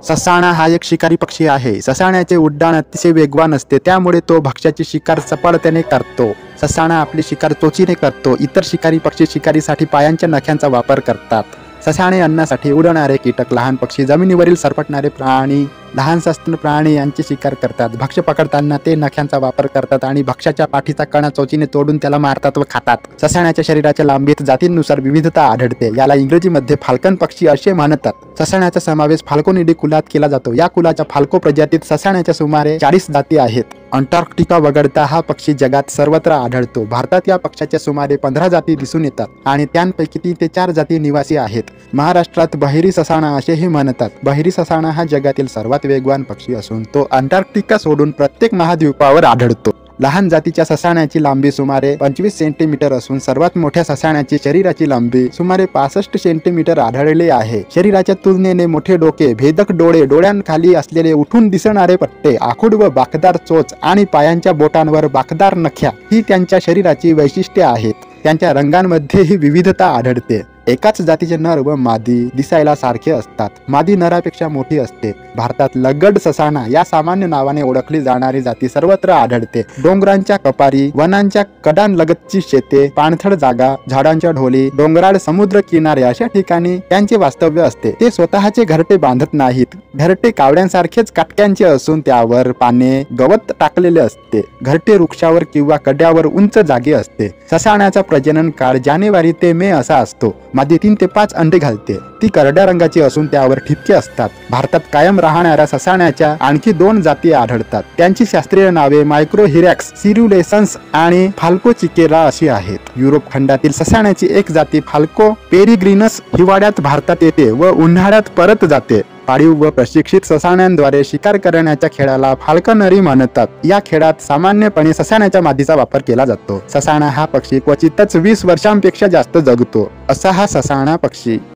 ससाणा हा एक शिकारी पक्षी आहे। ससाण्याचे उड्डाण अतिशय वेगवान असते, त्यामुळे तो भक्ष्याची शिकार चपळतेने करतो। ससाणा आपली शिकार चोचीने करतो। इतर शिकारी पक्षी शिकारीसाठी पायांच्या नख्यांचा वापर करतात। ससाणे अन्नासाठी उडणारे कीटक, लहान पक्षी, जमिनीवरील सरपटणारे प्राणी, लहान सस्तन प्राणी यांची शिकार करतात। भक्ष्य पकडताना ते नख्यांचा वापर करतात आणि भक्ष्याच्या पाठीचा कणा चोचीने तोडून त्याला मारतात व खातात। ससाण्याच्या शरीराच्या लांबीत जातींनुसार विविधता आढळते। याला इंग्रजीमध्ये फाल्कन पक्षी असे म्हणतात। ससाण्याचा समावेश फाल्कोनिडी कुलात केला जातो। या कुलाच्या फाल्को प्रजातीत ससाण्याच्या सुमारे 40 जाती आहेत। अंटार्क्टिका वगळता हा पक्षी जगात सर्वत्र आढळतो। भारतात या पक्षाच्या सुमारे 15 जाती दिसून येतात आणि त्यांपैकी 3 ते 4 जाती निवासी आहेत। महाराष्ट्रात बहिरी ससाणा असेही म्हणतात। बहिरी ससाणा हा जगातील सर्वात वेगवान पक्षी असून तो अंटार्क्टिका सोडून प्रत्येक महाद्वीपावर आढळतो। लहान जातीच्या ससाण्याची लांबी सुमारे 25 सेंटीमीटर असून सर्वात मोठ्या ससाण्याची शरीराची लांबी सुमारे 65 सेंटीमीटर आढळली आहे। शरीराच्या तुलनेने मोठे डोके, भेदक डोळे, डोळ्यांखाली असलेले उठून दिसणारे पट्टे, आखूड व बाकदार चोच आणि पायांच्या बोटांवर बाकदार नख्या ही त्यांच्या शरीराची वैशिष्ट्ये आहेत। त्यांच्या रंगांमध्येही विविधता आढळते। एकाच जातीचे नर व मादी दिसायला सारखे असतात। मादी नरापेक्षा मोठी असते। भारतात लगड ससाणा या सामान्य नावाने ओळखली जाणारी जाती सर्वत्र आढळते। डोंगरांच्या कपारी, वनांच्या कडांलगतची शेते, पाणथळ जागा, झाडांच्या ढोली, डोंगराळ समुद्र किनारे अशा ठिकाणी त्यांचे वास्तव्य असते। ते स्वतःचे घरटे बांधत नाहीत। घरटे कावड्यांसारखेच काटक्यांचे असून त्यावर पाने, गवत टाकलेले असते। घरटे वृक्षावर किंवा कड्यावर उंच जागी असते। ससाण्याचा प्रजनन काळ जानेवारी ते मे असा असतो। मादी 3 ते 5 अंडे घालते। ती करड्या रंगाची असून त्यावर ठिपके असतात। भारतात कायम राहणाऱ्या ससाण्याच्या आणखी 2 जाती आढळतात। त्यांची शास्त्रीय नावे मायक्रोहिरॅक्स सिरुलेसन्स आणि फाल्को चिकेरा अशी आहेत। युरोप खंडातील ससाण्याची एक जाती फाल्को पेरिग्रिनस हिवाळ्यात भारतात येते व उन्हाळ्यात परत जाते। पाळीव व प्रशिक्षित ससाण्यांद्वारे शिकार करण्याच्या खेळाला फाल्कनरी म्हणतात। या खेळात सामान्यपणे ससाण्याच्या मादीचा वापर केला जातो। ससाणा हा पक्षी क्वचितच 20 वर्षांपेक्षा जास्त जगतो। असा हा ससाणा पक्षी।